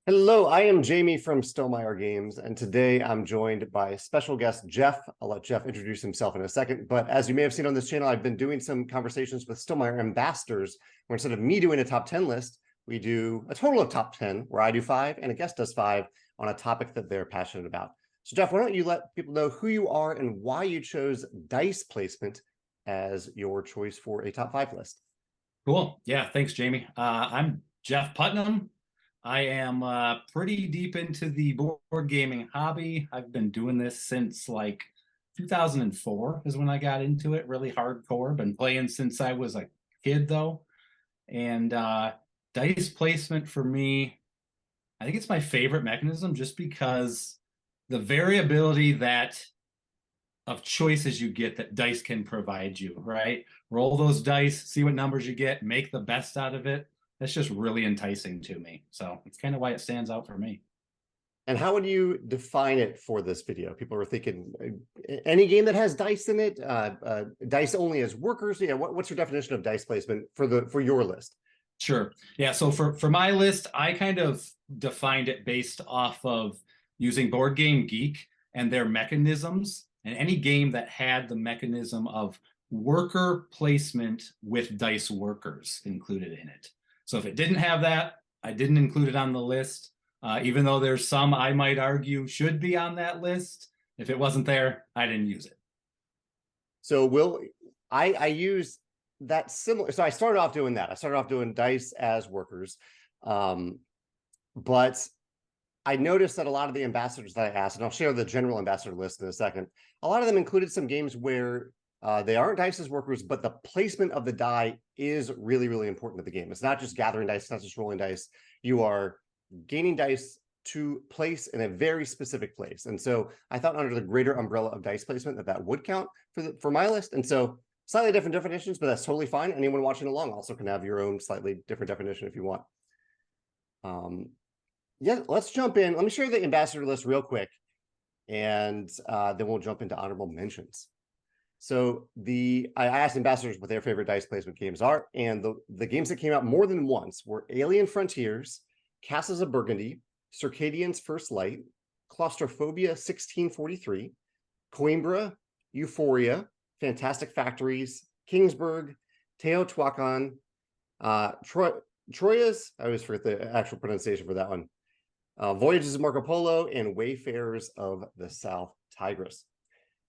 Hello, I am Jamie from Stonemaier Games, and today I'm joined by special guest Jeff. I'll let Jeff introduce himself in a second, but as you may have seen on this channel, I've been doing some conversations with Stonemaier ambassadors, where instead of me doing a top 10 list, we do a total of top 10, where I do 5 and a guest does 5 on a topic that they're passionate about. So Jeff, why don't you let people know who you are and why you chose dice placement as your choice for a top 5 list? Cool. Yeah, thanks, Jamie. I'm Jeff Putnam. I am pretty deep into the board gaming hobby. I've been doing this since like 2004 is when I got into it, really hardcore. Been playing since I was a kid, though. And dice placement for me, I think it's my favorite mechanism just because the variability that of choices you get that dice can provide you, right? Roll those dice, see what numbers you get, make the best out of it. That's just really enticing to me. So it's kind of why it stands out for me. And how would you define it for this video? People are thinking any game that has dice in it, dice only as workers. Yeah, what's your definition of dice placement for your list? Sure. Yeah. So for my list, I kind of defined it based off of using Board Game Geek and their mechanisms, and any game that had the mechanism of worker placement with dice workers included in it. So if it didn't have that, I didn't include it on the list, even though there's some I might argue should be on that list. If it wasn't there, I didn't use it. So I use that similar. So I started off doing that. I started off doing dice as workers, but I noticed that a lot of the ambassadors that I asked, and I'll share the general ambassador list in a second, a lot of them included some games where they aren't dice as workers, but the placement of the die is really, really important to the game. It's not just gathering dice, it's not just rolling dice. You are gaining dice to place in a very specific place. And so I thought under the greater umbrella of dice placement that would count for my list. And so slightly different definitions, but that's totally fine. Anyone watching along also can have your own slightly different definition if you want. Yeah, let's jump in. Let me share the ambassador list real quick, and then we'll jump into honorable mentions. So I asked ambassadors what their favorite dice placement games are, and the games that came out more than once were Alien Frontiers, Castles of Burgundy, Circadians First Light, Claustrophobia 1643, Coimbra, Euphoria, Fantastic Factories, Kingsburg, Teotihuacan, Troyes, I always forget the actual pronunciation for that one, Voyages of Marco Polo, and Wayfarers of the South Tigris.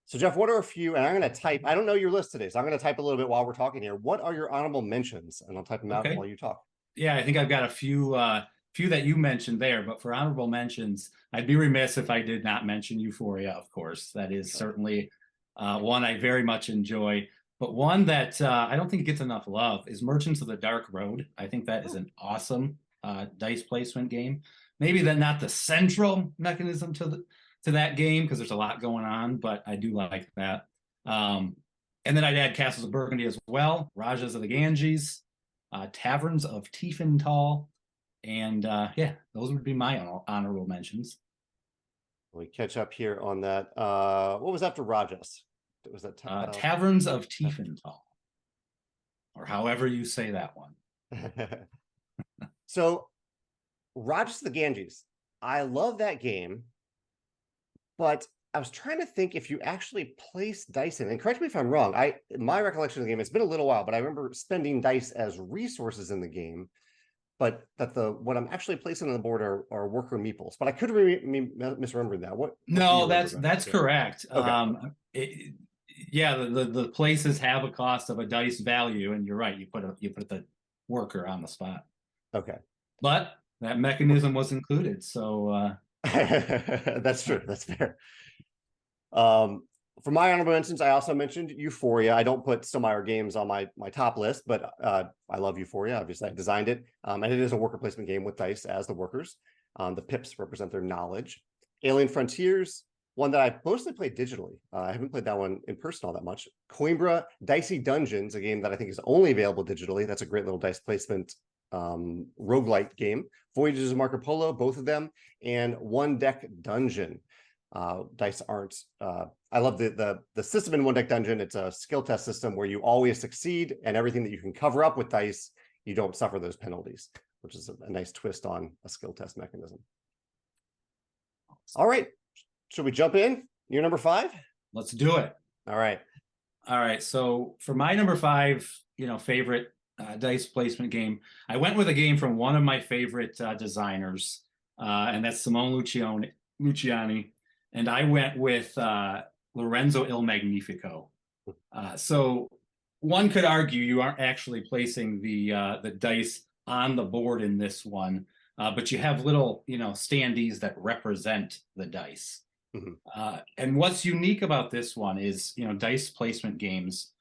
So Jeff, what are a few, and I'm going to type, I don't know your list today, so I'm going to type a little bit while we're talking here. What are your honorable mentions? And I'll type them out while you talk. Yeah, I think I've got a few that you mentioned there, but for honorable mentions, I'd be remiss if I did not mention Euphoria, of course. That is certainly one I very much enjoy. But one that I don't think gets enough love is Merchants of the Dark Road. I think that is an awesome dice placement game. Maybe not the central mechanism to that game because there's a lot going on, but I do like that. And then I'd add Castles of Burgundy as well, Rajas of the Ganges, Taverns of Tiefenthal, and yeah, those would be my honorable mentions. We catch up here on that. What was after Rajas? Was that Taverns of Tiefenthal, or however you say that one. So Rajas of the Ganges, I love that game, but I was trying to think if you actually place dice in, and correct me if I'm wrong, my recollection of the game, it's been a little while, but I remember spending dice as resources in the game, but that what I'm actually placing on the board are worker meeples. But I could be misremembering that. No, that's correct. Okay. Yeah, the places have a cost of a dice value, and you're right. You put the worker on the spot. Okay, but that mechanism was included, so that's true. That's fair. For my honorable mentions, I also mentioned Euphoria. I don't put Stonemaier games on my top list, but I love Euphoria. Obviously, I designed it, and it is a worker placement game with dice as the workers. The pips represent their knowledge. Alien Frontiers, one that I mostly played digitally. I haven't played that one in person all that much. Coimbra, Dicey Dungeons, a game that I think is only available digitally. That's a great little dice placement roguelite game. Voyages of Marco Polo, both of them, and One Deck Dungeon. Dice aren't I love the system in One Deck Dungeon. It's a skill test system where you always succeed, and everything that you can cover up with dice, you don't suffer those penalties. which is a nice twist on a skill test mechanism. All right, should we jump in? Your number 5? Let's do it. All right. All right. So for my number 5, favorite dice placement game, I went with a game from one of my favorite designers, and that's Simone Luciani. And I went with Lorenzo Il Magnifico. So one could argue you aren't actually placing the dice on the board in this one, but you have little, standees that represent the dice. And what's unique about this one is, dice placement games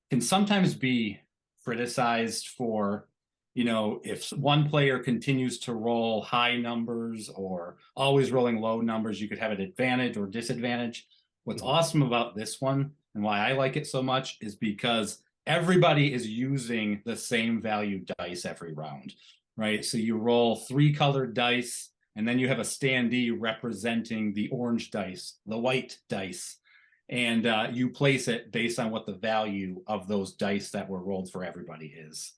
can sometimes be criticized for, if one player continues to roll high numbers or always rolling low numbers, you could have an advantage or disadvantage. What's awesome about this one and why I like it so much is because everybody is using the same value dice every round, right? So you roll 3 colored dice, and then you have a standee representing the orange dice, the white dice, and you place it based on what the value of those dice that were rolled for everybody is.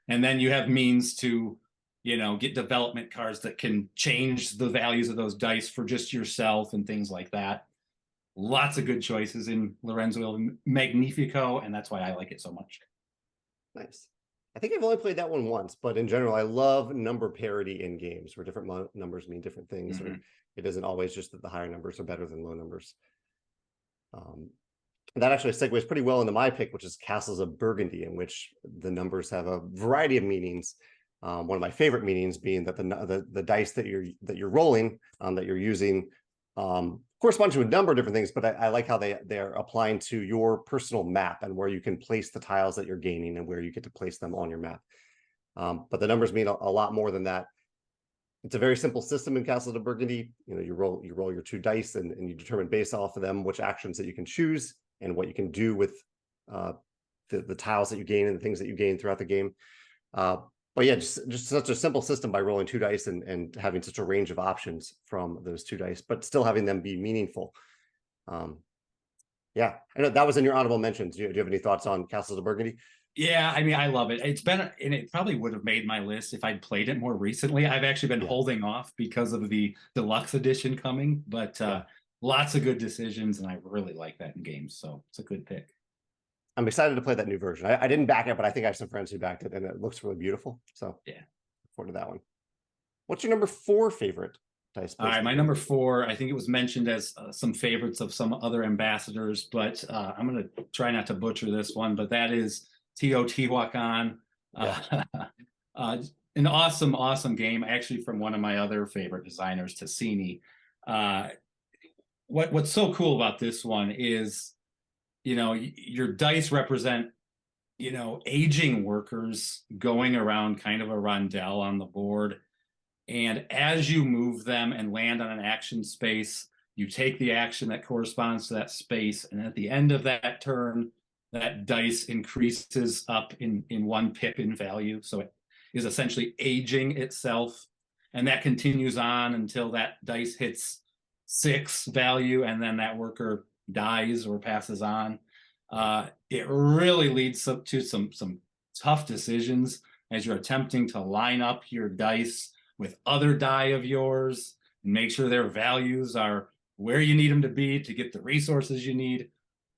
And then you have means to, get development cards that can change the values of those dice for just yourself and things like that. Lots of good choices in Lorenzo Il Magnifico, and that's why I like it so much. Nice. I think I've only played that one once, but in general, I love number parity in games where different numbers mean different things. Or it isn't always just that the higher numbers are better than low numbers. That actually segues pretty well into my pick, which is Castles of Burgundy, in which the numbers have a variety of meanings. One of my favorite meanings being that the dice that you're rolling, that you're using, correspond to a number of different things, but I like how they're applying to your personal map and where you can place the tiles that you're gaining and where you get to place them on your map. But the numbers mean a lot more than that. It's a very simple system in Castles of Burgundy. You roll your 2 dice and you determine based off of them which actions that you can choose and what you can do with the tiles that you gain and the things that you gain throughout the game. But yeah, just such a simple system by rolling 2 dice and having such a range of options from those 2 dice, but still having them be meaningful. Yeah, I know that was in your honorable mentions. Do you have any thoughts on Castles of Burgundy? Yeah, I mean, I love it. It's been, and it probably would have made my list if I'd played it more recently. I've actually been holding off because of the deluxe edition coming, but lots of good decisions, and I really like that in games, so it's a good pick. I'm excited to play that new version. I didn't back it, but I think I have some friends who backed it, and it looks really beautiful. So yeah, look forward to that one. What's your number 4 favorite dice? All right, my number 4, I think it was mentioned as some favorites of some other ambassadors, but I'm going to try not to butcher this one, but that is Teotihuacan. An awesome game, actually, from one of my other favorite designers, Ticini. What's so cool about this one is, your dice represent, aging workers going around kind of a rondel on the board. And as you move them and land on an action space, you take the action that corresponds to that space. And at the end of that turn, that dice increases up in 1 pip in value. So it is essentially aging itself. And that continues on until that dice hits 6 value, and then that worker dies or passes on. It really leads up to some tough decisions as you're attempting to line up your dice with other die of yours and make sure their values are where you need them to be to get the resources you need.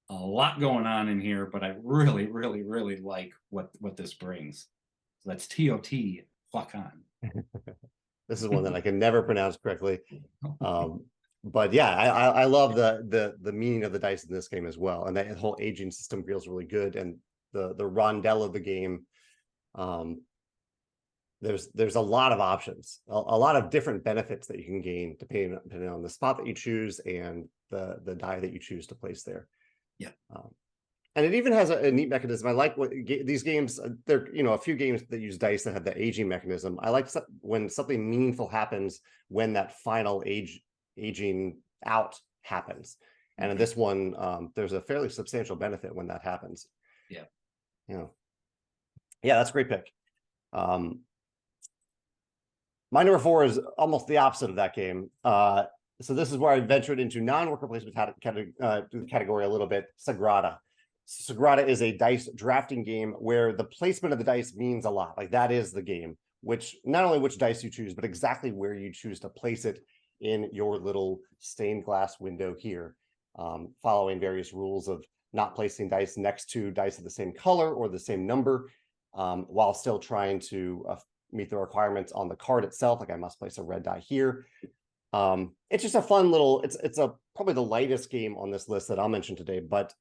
A lot going on in here, but I really, really, really like what this brings. So that's Teotihuacan. This is one that I can never pronounce correctly. But yeah, I love the meaning of the dice in this game as well, and that whole aging system feels really good. And the rondel of the game, there's a lot of options, a lot of different benefits that you can gain depending on the spot that you choose and the die that you choose to place there. Yeah. And it even has a neat mechanism. I like these games. There, a few games that use dice that have the aging mechanism. I like when something meaningful happens when that final aging out happens. And in this one, there's a fairly substantial benefit when that happens. Yeah. Yeah, that's a great pick. My number 4 is almost the opposite of that game. So this is where I ventured into non-worker placement category a little bit. Sagrada. Sagrada is a dice drafting game where the placement of the dice means a lot. Like, that is the game. not only which dice you choose, but exactly where you choose to place it in your little stained glass window here, following various rules of not placing dice next to dice of the same color or the same number, while still trying to meet the requirements on the card itself. Like I must place a red die here. It's just a fun little, it's probably the lightest game on this list that I'll mention today, but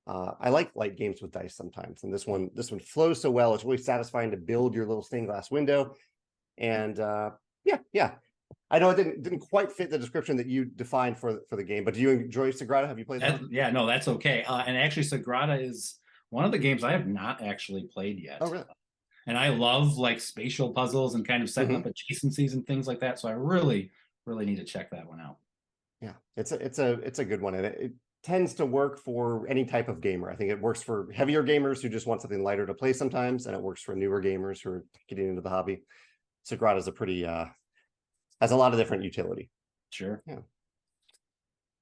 I like light games with dice sometimes, and this one flows so well. It's really satisfying to build your little stained glass window, and yeah. I know it didn't quite fit the description that you defined for the game, but do you enjoy Sagrada? Have you played that? Yeah, no, that's okay. And actually, Sagrada is one of the games I have not actually played yet. Oh, really? And I love like spatial puzzles and kind of setting up adjacencies and things like that. So I really need to check that one out. Yeah, it's a good one, and it tends to work for any type of gamer. I think it works for heavier gamers who just want something lighter to play sometimes, and it works for newer gamers who are getting into the hobby. Sagrada is a pretty has a lot of different utility. Sure. Yeah.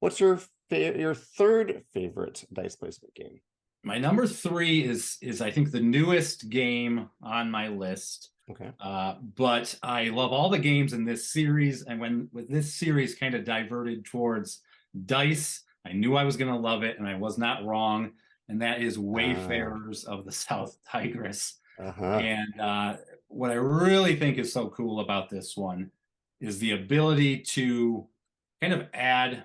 What's your third favorite dice placement game? My number 3 is I think the newest game on my list. Okay. But I love all the games in this series, and when this series kind of diverted towards dice, I knew I was going to love it, and I was not wrong. And that is Wayfarers of the South Tigris. And what I really think is so cool about this one is the ability to kind of add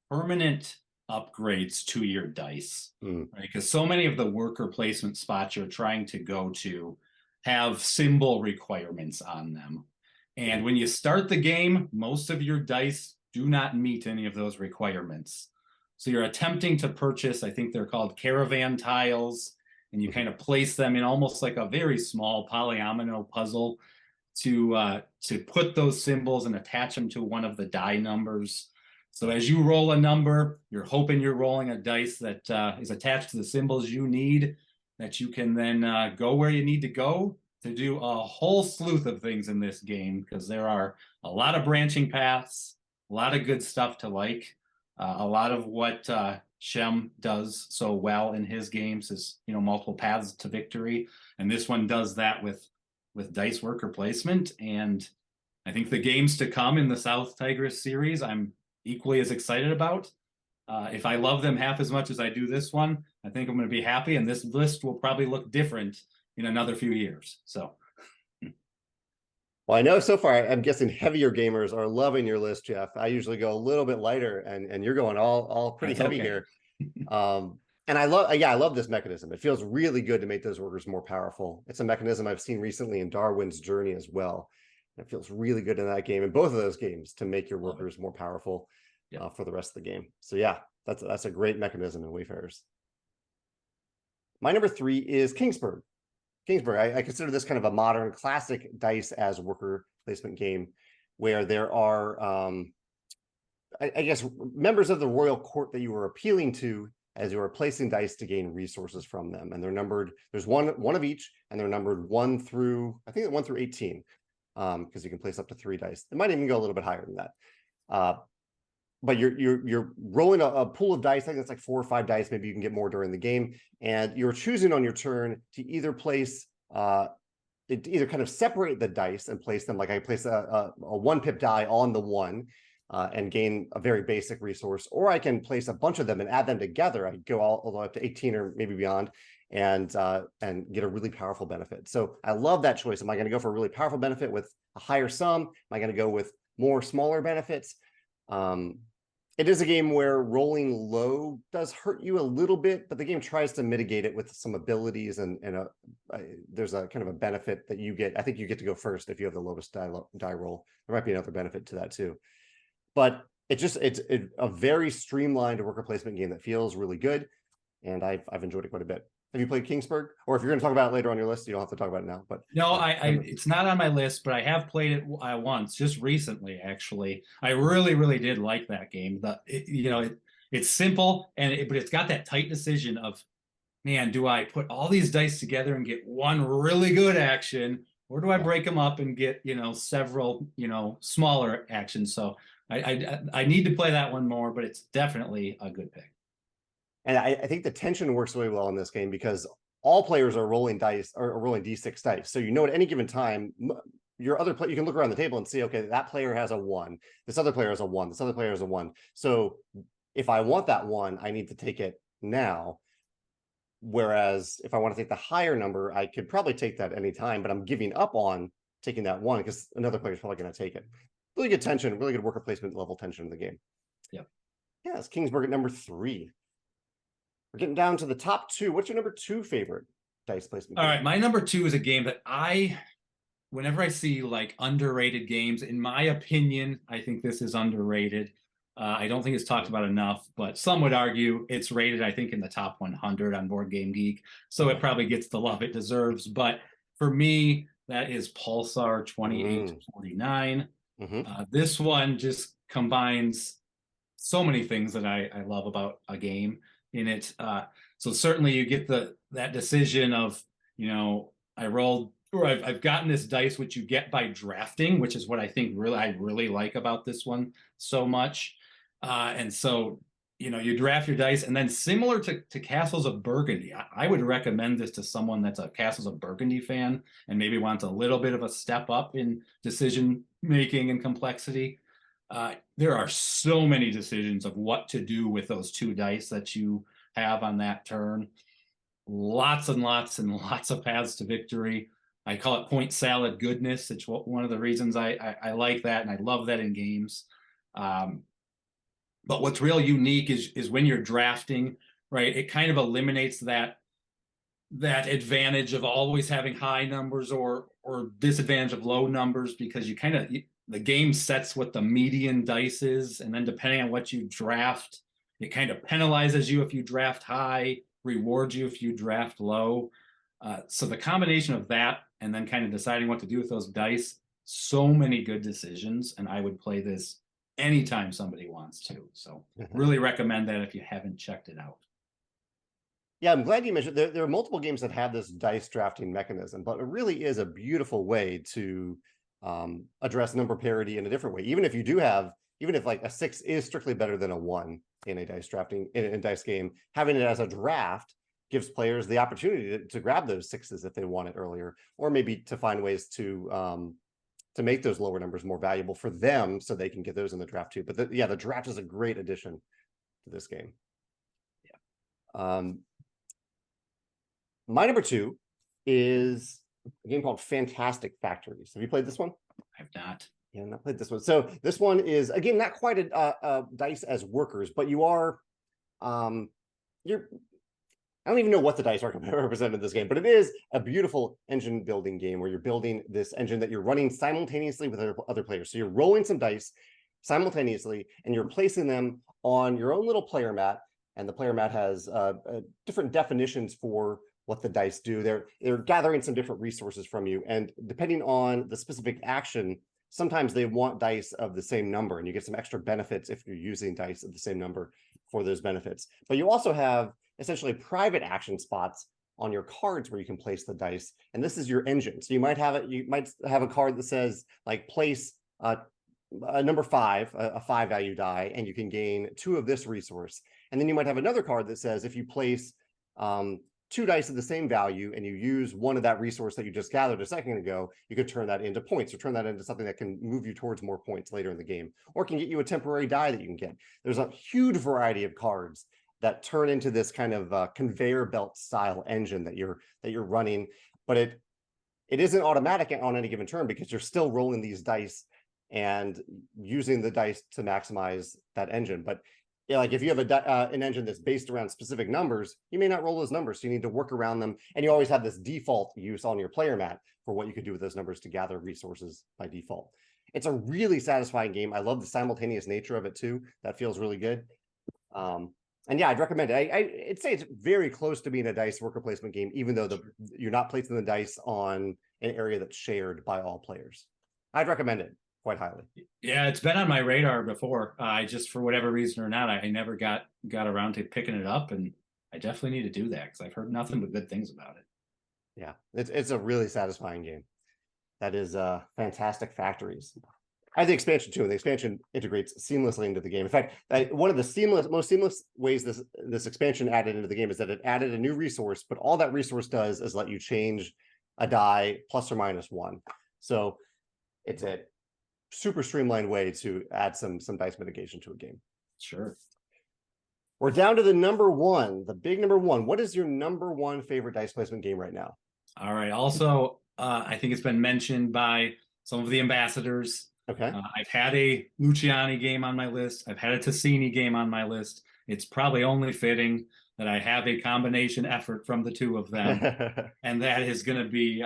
permanent upgrades to your dice, right? Because so many of the worker placement spots you're trying to go to have symbol requirements on them. And when you start the game, most of your dice do not meet any of those requirements. So you're attempting to purchase, I think they're called caravan tiles, and you kind of place them in almost like a very small polyomino puzzle to put those symbols and attach them to one of the die numbers. So as you roll a number, you're hoping you're rolling a dice that is attached to the symbols you need, that you can then go where you need to go to do a whole slew of things in this game, because there are a lot of branching paths, a lot of good stuff to like. A lot of what Shem does so well in his games is, multiple paths to victory. And this one does that with dice worker placement. And I think the games to come in the South Tigris series, I'm equally as excited about. If I love them half as much as I do this one, I think I'm going to be happy. And this list will probably look different in another few years. So. Well, I know so far, I'm guessing heavier gamers are loving your list, Jeff. I usually go a little bit lighter, and you're going all pretty heavy here. And I love this mechanism. It feels really good to make those workers more powerful. It's a mechanism I've seen recently in Darwin's Journey as well. It feels really good in that game, in both of those games, to make your workers more powerful for the rest of the game. So yeah, that's a great mechanism in Wayfarers. My number 3 is Kingsburg. I consider this kind of a modern classic dice as worker placement game, where there are, I guess, members of the royal court that you were appealing to as you are placing dice to gain resources from them. And they're numbered, there's one of each, and they're numbered 1 through 18, because you can place up to 3 dice. It might even go a little bit higher than that. But you're rolling a pool of dice. I think that's like 4 or 5 dice. Maybe you can get more during the game, and you're choosing on your turn to either place either kind of separate the dice and place them, like I place a 1 pip die on the 1 and gain a very basic resource, or I can place a bunch of them and add them together. I go all the way up to 18 or maybe beyond, and get a really powerful benefit. So I love that choice. Am I going to go for a really powerful benefit with a higher sum? Am I going to go with more smaller benefits? It is a game where rolling low does hurt you a little bit, but the game tries to mitigate it with some abilities, and there's a kind of a benefit that you get. I think you get to go first if you have the lowest die roll. There might be another benefit to that too. But it's a very streamlined worker placement game that feels really good, and I've enjoyed it quite a bit. Have you played Kingsburg? Or if you're going to talk about it later on your list, you don't have to talk about it now. But no, it's not on my list, but I have played it once, just recently, actually. I really did like that game. It's simple, but it's got that tight decision of, man, do I put all these dice together and get one really good action, or do I break them up and get several smaller actions? So I need to play that one more, but it's definitely a good pick. And I think the tension works really well in this game, because all players are rolling dice or rolling D6 dice. So at any given time, your other player, you can look around the table and see, okay, that player has a 1, this other player has a 1, this other player has a 1. So if I want that 1, I need to take it now. Whereas if I want to take the higher number, I could probably take that anytime, but I'm giving up on taking that 1 because another player is probably going to take it. Really good tension, really good worker placement level tension in the game. Yep. Yeah, it's Kingsburg at number 3. We're getting down to the top 2. What's your number 2 favorite dice placement All game? right, my number 2 is a game that whenever I see like underrated games, in my opinion, I think this is underrated. I don't think it's talked about enough, but some would argue it's rated, I think, in the top 100 on Board Game Geek. So it probably gets the love it deserves. But for me, that is Pulsar 2849. This one just combines so many things that I love about a game in it. So certainly you get that decision of, I rolled, or I've gotten this dice, which you get by drafting, which is what I think I really like about this one so much. And so, you draft your dice, and then similar to Castles of Burgundy, I would recommend this to someone that's a Castles of Burgundy fan and maybe wants a little bit of a step up in decision making and complexity. There are so many decisions of what to do with those 2 dice that you have on that turn. Lots and lots and lots of paths to victory. I call it point salad goodness. It's one of the reasons I like that, and I love that in games. But what's real unique is when you're drafting, right? It kind of eliminates that advantage of always having high numbers or disadvantage of low numbers, because the game sets what the median dice is, and then depending on what you draft, it kind of penalizes you if you draft high, rewards you if you draft low. So the combination of that and then kind of deciding what to do with those dice, so many good decisions, and I would play this anytime somebody wants to. So really recommend that if you haven't checked it out. Yeah, I'm glad you mentioned there are multiple games that have this dice drafting mechanism, but it really is a beautiful way to address number parity in a different way. Even if like a 6 is strictly better than a 1 in a dice drafting in a dice game, having it as a draft gives players the opportunity to grab those 6s if they want it earlier, or maybe to find ways to make those lower numbers more valuable for them so they can get those in the draft too. But the draft is a great addition to this game. Yeah. My number 2 is a game called Fantastic Factories. Have you played this one? I've not. Yeah, not played this one. So this one is, again, not quite a dice as workers, but you are, I don't even know what the dice are represented in this game, but it is a beautiful engine building game where you're building this engine that you're running simultaneously with other players. So you're rolling some dice simultaneously, and you're placing them on your own little player mat. And the player mat has different definitions for what the dice do. They're gathering some different resources from you. And depending on the specific action, sometimes they want dice of the same number, and you get some extra benefits if you're using dice of the same number for those benefits. But you also have essentially private action spots on your cards where you can place the dice. And this is your engine. So you might have a card that says like place a number 5, a 5 value die, and you can gain 2 of this resource. And then you might have another card that says if you place 2 dice of the same value and you use 1 of that resource that you just gathered a second ago, you could turn that into points, or turn that into something that can move you towards more points later in the game, or can get you a temporary die that you can get. There's a huge variety of cards that turn into this kind of conveyor belt style engine that you're running, but it isn't automatic on any given turn, because you're still rolling these dice and using the dice to maximize that engine. But yeah, like if you have an engine that's based around specific numbers, you may not roll those numbers, so you need to work around them, and you always have this default use on your player mat for what you could do with those numbers to gather resources by default. It's a really satisfying game. I love the simultaneous nature of it too. That feels really good. And yeah, I'd recommend it. I'd say it's very close to being a dice worker placement game, even though you're not placing the dice on an area that's shared by all players. I'd recommend it quite highly. Yeah, it's been on my radar before. I just, for whatever reason or not, I never got around to picking it up, and I definitely need to do that because I've heard nothing but good things about it. Yeah, it's a really satisfying game. That is Fantastic Factories. I have the expansion too, and the expansion integrates seamlessly into the game. In fact, one of the most seamless ways this expansion added into the game is that it added a new resource, but all that resource does is let you change a die plus or minus 1. So it's a super streamlined way to add some dice mitigation to a game. Sure. We're down to the number one, the big number one. What is your number one favorite dice placement game right now? All right. Also, I think it's been mentioned by some of the ambassadors. Okay. I've had a Luciani game on my list. I've had a Tassini game on my list. It's probably only fitting that I have a combination effort from the two of them. And that is going to be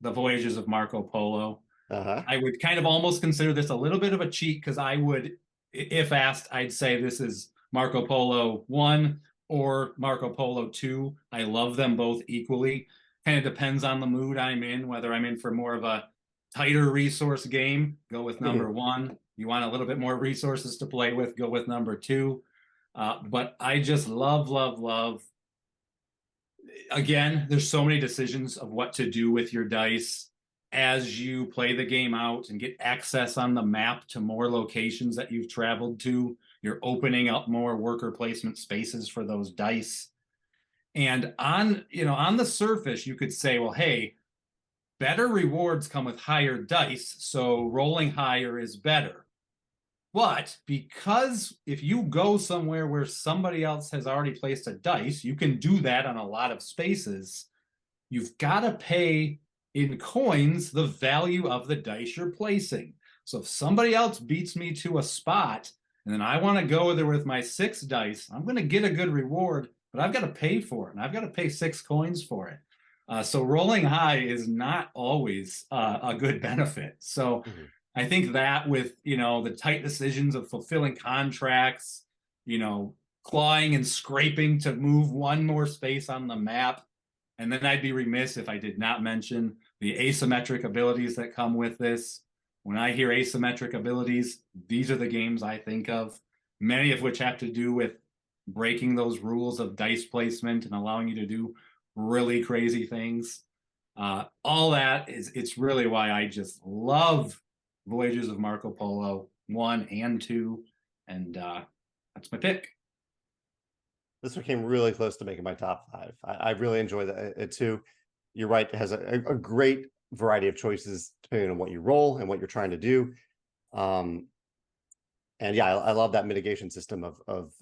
the Voyages of Marco Polo. I would kind of almost consider this a little bit of a cheat because I would, if asked, I'd say this is Marco Polo 1 or Marco Polo 2. I love them both equally. Kind of depends on the mood I'm in, whether I'm in for more of a tighter resource game, go with number one. You want a little bit more resources to play with, go with number two. But I just love. Again, there's so many decisions of what to do with your dice as you play the game out and get access on the map to more locations that you've traveled to. You're opening up more worker placement spaces for those dice. And on the surface, you could say, well, hey, better rewards come with higher dice, so rolling higher is better. But because if you go somewhere where somebody else has already placed a dice, you can do that on a lot of spaces. You've got to pay in coins the value of the dice you're placing. So if somebody else beats me to a spot and then I want to go there with my 6 dice, I'm going to get a good reward, but I've got to pay for it, and I've got to pay 6 coins for it. So rolling high is not always a good benefit. So I think that with, the tight decisions of fulfilling contracts, clawing and scraping to move one more space on the map. And then I'd be remiss if I did not mention the asymmetric abilities that come with this. When I hear asymmetric abilities, these are the games I think of, many of which have to do with breaking those rules of dice placement and allowing you to do really crazy things. All that it's really why I just love Voyages of Marco Polo 1 and 2, and that's my pick. This one came really close to making my top 5. I really enjoy it too. You're right, it has a great variety of choices depending on what you roll and what you're trying to do. And yeah, I love that mitigation system of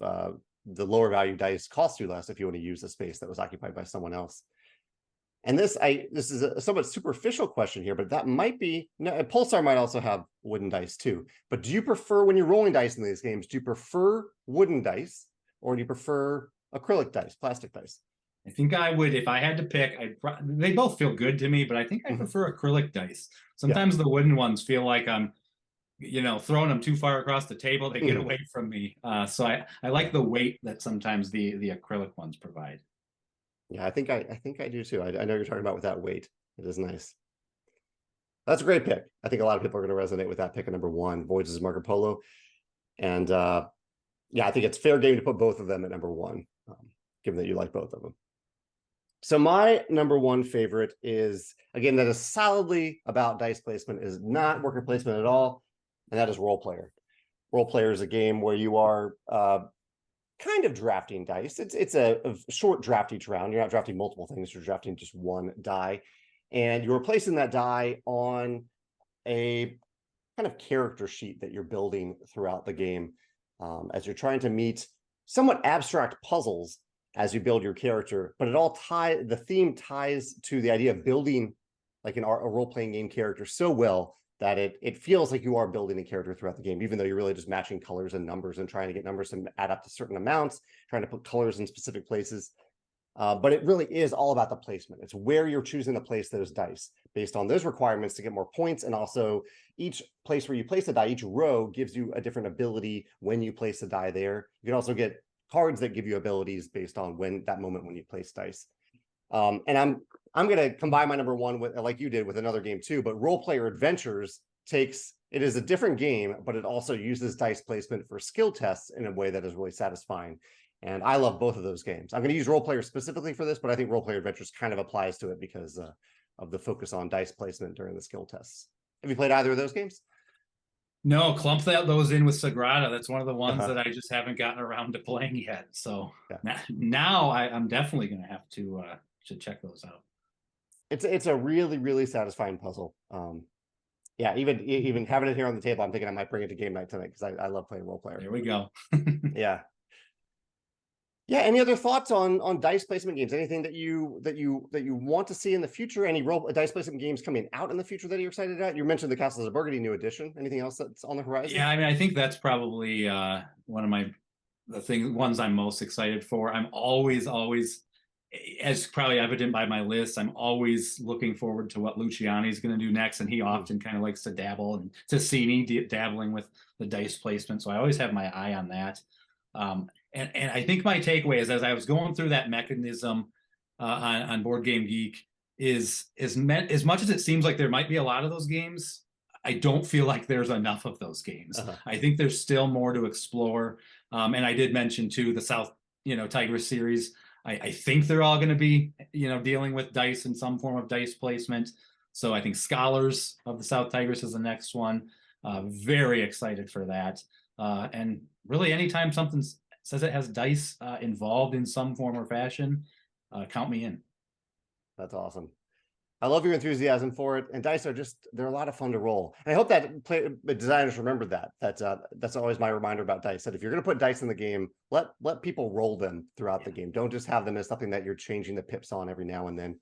the lower value dice cost you less if you want to use a space that was occupied by someone else. And this is a somewhat superficial question here, but that might be, Pulsar might also have wooden dice too. But do you prefer, when you're rolling dice in these games, do you prefer wooden dice or do you prefer acrylic dice, plastic dice? I think I would, if I had to pick, they both feel good to me, but I think I prefer acrylic dice. Sometimes the wooden ones feel like I'm, throwing them too far across the table. They get away from me. So I like the weight that sometimes the acrylic ones provide. Yeah, I think I do too. I know you're talking about with that weight. It is nice. That's a great pick. I think a lot of people are going to resonate with that pick at number 1, Voyages of Marco Polo. And yeah, I think it's fair game to put both of them at number 1, given that you like both of them. So my number 1 favorite is, again, that is solidly about dice placement, is not worker placement at all, and that is Role Player. Role Player is a game where you are kind of drafting dice. It's a short draft each round. You're not drafting multiple things. You're drafting just one die, and you're placing that die on a kind of character sheet that you're building throughout the game as you're trying to meet somewhat abstract puzzles as you build your character. But the theme ties to the idea of building like a role-playing game character so well that it feels like you are building a character throughout the game, even though you're really just matching colors and numbers and trying to get numbers to add up to certain amounts, trying to put colors in specific places. But it really is all about the placement. It's where you're choosing to place those dice based on those requirements to get more points. And also each place where you place the die, each row gives you a different ability when you place the die there. You can also get cards that give you abilities based on that moment when you place dice. And I'm going to combine my number 1 with, like you did, with another game too, but Role Player Adventures it is a different game, but it also uses dice placement for skill tests in a way that is really satisfying. And I love both of those games. I'm going to use Role Player specifically for this, but I think Role Player Adventures kind of applies to it because of the focus on dice placement during the skill tests. Have you played either of those games? No, clump those in with Sagrada. That's one of the ones that I just haven't gotten around to playing yet. So now I'm definitely going to have to check those out. It's a really, really satisfying puzzle. Yeah, even having it here on the table, I'm thinking I might bring it to game night tonight because I love playing role player. There we go. Yeah. Yeah. Any other thoughts on dice placement games? Anything that you want to see in the future? Any dice placement games coming out in the future that you're excited about? You mentioned the Castles of Burgundy new edition. Anything else that's on the horizon? Yeah, I mean, I think that's probably one of the ones I'm most excited for. I'm always, as probably evident by my list, I'm always looking forward to what Luciani's going to do next, and he often kind of likes to dabble, and Tassini dabbling with the dice placement, so I always have my eye on that. And I think my takeaway is, as I was going through that mechanism on Board Game Geek, is meant as much as it seems like there might be a lot of those games, I don't feel like there's enough of those games. I think there's still more to explore. And I did mention too the South, Tigris series. I think they're all going to be, dealing with dice in some form of dice placement. So I think Scholars of the South Tigris is the next one. Very excited for that. And really, anytime something says it has dice involved in some form or fashion, count me in. That's awesome. I love your enthusiasm for it. And dice they're a lot of fun to roll. And I hope that designers remember that. That's always my reminder about dice, that if you're going to put dice in the game, let people roll them throughout the game. Don't just have them as something that you're changing the pips on every now and then.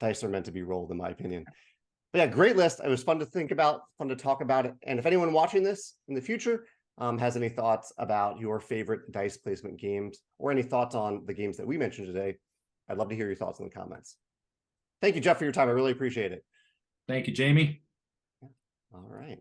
Dice are meant to be rolled, in my opinion. But yeah, great list. It was fun to think about, fun to talk about it. And if anyone watching this in the future has any thoughts about your favorite dice placement games, or any thoughts on the games that we mentioned today, I'd love to hear your thoughts in the comments. Thank you, Jeff, for your time. I really appreciate it. Thank you, Jamie. All right.